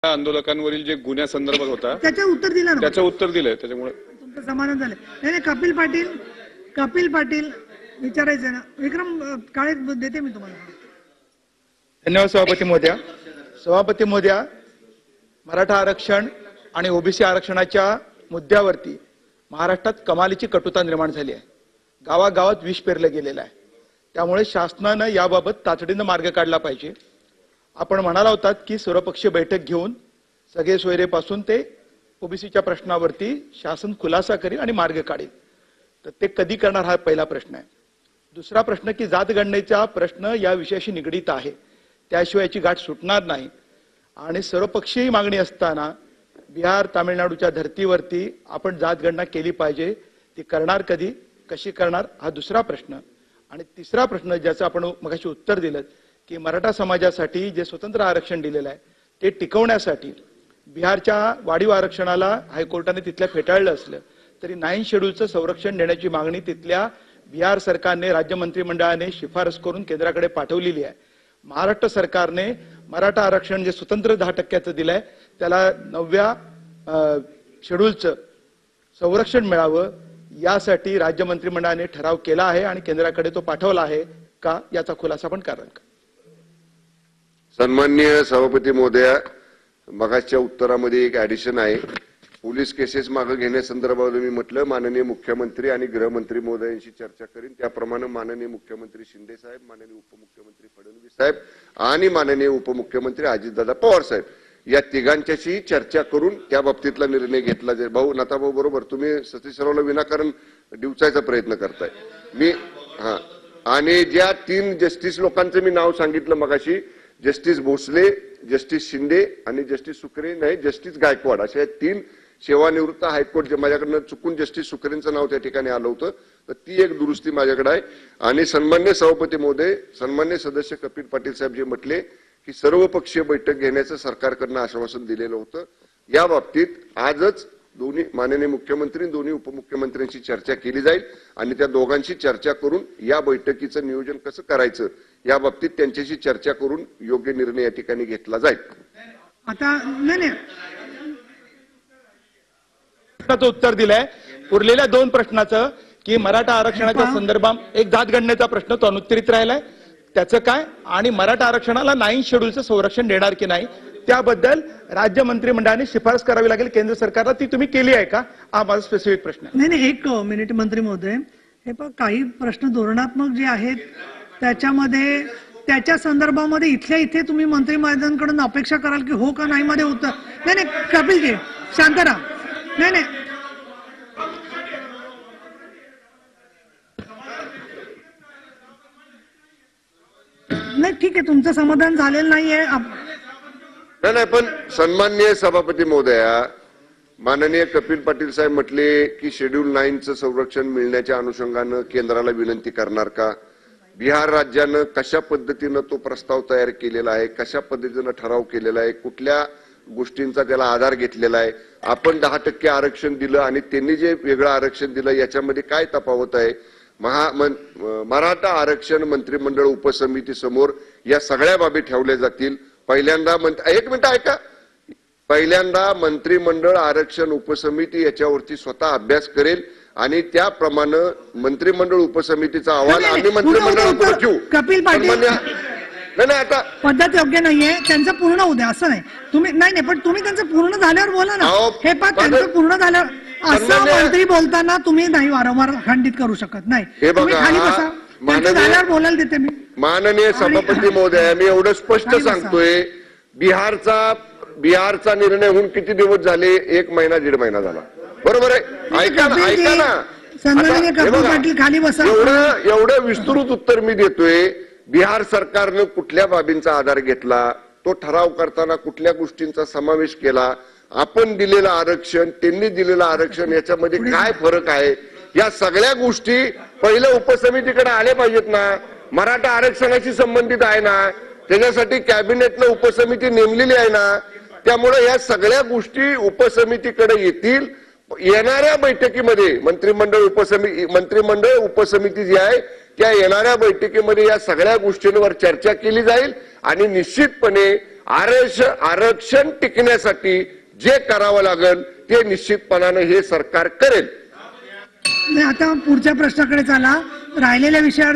आंदोलकांवरील जे गुन्ह्यासंदर्भात होता त्याचं उत्तर दिलं ना, त्याचं उत्तर दिलंय, त्याच्यामुळे तुमचं समाधान झालं. नाही, कपिल पाटील विचारायचं ना. विक्रम काळे देते मी तुम्हाला. धन्यवाद सभापती महोदया. सभापती महोदया, मराठा आरक्षण आणि ओबीसी आरक्षणाच्या मुद्द्यावरती महाराष्ट्रात कमालीची कटुता निर्माण झाली आहे. गावागावात विष पेरलं गेलेलं आहे. त्यामुळे शासनानं याबाबत तातडीनं मार्ग काढला पाहिजे. आपण म्हणाला होतात की सर्वपक्षीय बैठक घेऊन सगळे सोयरेपासून ते ओबीसीच्या प्रश्नावरती शासन खुलासा करेल आणि मार्ग काढेल. तर ते कधी करणार हा पहिला प्रश्न आहे. दुसरा प्रश्न की जात गणनेचा प्रश्न या विषयाशी निगडीत आहे, त्याशिवाय याची गाठ सुटणार नाही. आणि सर्वपक्षीय मागणी असताना बिहार तामिळनाडूच्या धर्तीवरती आपण जात गणना केली पाहिजे. ती करणार कधी, कशी करणार, हा दुसरा प्रश्न. आणि तिसरा प्रश्न ज्याचं आपण मगाशी उत्तर दिलं की मराठा समाजासाठी जे स्वतंत्र आरक्षण दिलेलं आहे ते टिकवण्यासाठी बिहारच्या वाढीव आरक्षणाला हायकोर्टाने तिथल्या फेटाळलं असलं तरी 9 शेड्यूलचं संरक्षण देण्याची मागणी तिथल्या बिहार सरकारने राज्य मंत्रिमंडळाने शिफारस करून केंद्राकडे पाठवलेली आहे. महाराष्ट्र सरकारने मराठा आरक्षण जे स्वतंत्र 10% दिलंय त्याला 9व्या शेड्यूलचं संरक्षण मिळावं यासाठी राज्य मंत्रिमंडळाने ठराव केला आहे आणि केंद्राकडे तो पाठवला आहे का, याचा खुलासा आपण कराल का? सन्माननीय सभापती महोदया, मगाच्या उत्तरामध्ये एक ऍडिशन आहे. पोलीस केसेस मागे घेण्यासंदर्भात मी म्हटलं माननीय मुख्यमंत्री आणि गृहमंत्री महोदयांशी चर्चा करीन. त्याप्रमाणे माननीय मुख्यमंत्री शिंदे साहेब, माननीय उपमुख्यमंत्री फडणवीस साहेब आणि माननीय उपमुख्यमंत्री अजितदादा पवार साहेब या तिघांच्याशी चर्चा करून त्या बाबतीतला निर्णय घेतला जाईल. भाऊ नाथाभाऊ बरोबर, तुम्ही सतीश सरावला विनाकारण डिवचायचा प्रयत्न करताय. मी आणि ज्या 3 जस्टिस लोकांचं मी नाव सांगितलं मगाशी, जस्टिस भोसले, जस्टिस शिंदे आणि जस्टिस सुकरे, नाही जस्टिस गायकवाड, अशा 3 सेवानिवृत्त हायकोर्ट जे माझ्याकडनं चुकून जस्टिस सुकरेंचं नाव त्या ठिकाणी आलं होतं, तर ती एक दुरुस्ती माझ्याकडे आहे. आणि सन्मान्य सभापती महोदय, सन्मान्य सदस्य कपिल पाटील साहेब जे म्हटले की सर्वपक्षीय बैठक घेण्याचं सरकारकडनं आश्वासन दिलेलं होतं, या बाबतीत आजच दोन्ही माननीय मुख्यमंत्री दोन्ही उपमुख्यमंत्र्यांशी चर्चा केली जाईल आणि त्या दोघांशी चर्चा करून या बैठकीचं नियोजन कसं करायचं या बाबतीत त्यांच्याशी चर्चा करून योग्य निर्णय या ठिकाणी घेतला जाईल. आता नाही उत्तर दिलंय. उरलेल्या 2 प्रश्नाचं की मराठा आरक्षणाच्या संदर्भात एक जात गणनेचा प्रश्न तो अनुत्तरित राहिलाय, त्याचं काय, आणि मराठा आरक्षणाला 9 शेड्यूलचं संरक्षण देणार की नाही त्याबद्दल राज्य मंत्रिमंडळाने शिफारस करावी लागेल केंद्र सरकारला, ती तुम्ही केली आहे का, हा माझा स्पेसिफिक प्रश्न आहे. नाही, 1 मिनिट मंत्री महोदय. हे पण काही प्रश्न धोरणात्मक जे आहेत त्याच्यामध्ये त्याच्या संदर्भामध्ये इथल्या इथे तुम्ही मंत्रिमंडळाकडून अपेक्षा कराल की हो का नाही मध्ये उत्तर. नाही कपिलजी शांत राहा. नाही ठीक आहे, तुमचं समाधान झालेलं नाहीये. नाही, पण सन्माननीय सभापती महोदया, माननीय कपिल पाटील साहेब म्हटले की शेड्यूल 9चं संरक्षण मिळण्याच्या अनुषंगानं केंद्राला विनंती करणार का. बिहार राज्यानं कशा पद्धतीनं तो प्रस्ताव तयार केलेला आहे, कशा पद्धतीनं ठराव केलेला आहे, कुठल्या गोष्टींचा त्याला आधार घेतलेला आहे. आपण 10% आरक्षण दिलं आणि त्यांनी जे वेगळं आरक्षण दिलं याच्यामध्ये काय तफावत आहे. मराठा आरक्षण मंत्रिमंडळ उपसमिती समोर या सगळ्या बाबी ठेवल्या जातील. पहिल्यांदा 1 मिनिट ऐका, पहिल्यांदा मंत्रिमंडळ आरक्षण उपसमिती याच्यावरती स्वतः अभ्यास करेल आणि त्याप्रमाणे मंत्रिमंडळ उपसमितीचा अहवाल आम्ही मंत्रिमंडळाकडे घेऊ. कपिल पाटील नाही आता पद्धत योग्य नाहीये, त्यांचं पूर्ण होऊ द्या. असं नाही तुम्ही नाही पण तुम्ही त्यांचं पूर्ण झाल्यावर बोला ना. हे पण त्यांचं पूर्ण झाल्यावर असं मंत्री बोलताना तुम्ही नाही वारंवार खंडित करू शकत नाही. तुम्ही खाली बसा, त्यांचं झाल्यावर बोलायला देते मी. माननीय सभापती महोदय, मी एवढं स्पष्ट सांगतोय, बिहारचा निर्णय होऊन किती दिवस झाले, 1 महिना 1.5 महिना झाला, बरोबर आहे. ऐका ना सन्माननीय कपिल पाटील खाली बसा. एवढं विस्तृत उत्तर मी देतोय. बिहार सरकारनं कुठल्या बाबींचा आधार घेतला, तो ठराव करताना कुठल्या गोष्टींचा समावेश केला, आपण दिलेलं आरक्षण त्यांनी दिलेलं आरक्षण याच्यामध्ये काय फरक आहे, या सगळ्या गोष्टी पहिल्या उपसमितीकडे आल्या पाहिजेत ना. मराठा आरक्षणाशी संबंधित आहे ना, त्याच्यासाठी कॅबिनेटनं उपसमिती नेमलेली आहे ना. त्यामुळे या सगळ्या गोष्टी उपसमितीकडे येतील. येणाऱ्या बैठकीमध्ये मंत्रिमंडळ उपसमिती जी आहे त्या येणाऱ्या बैठकीमध्ये या सगळ्या गोष्टींवर चर्चा केली जाईल आणि निश्चितपणे आरक्षण टिकण्यासाठी जे करावं लागेल ते निश्चितपणाने हे सरकार करेल. नाही, आता पुढच्या प्रश्नाकडे चला. राहिलेल्या विषयावर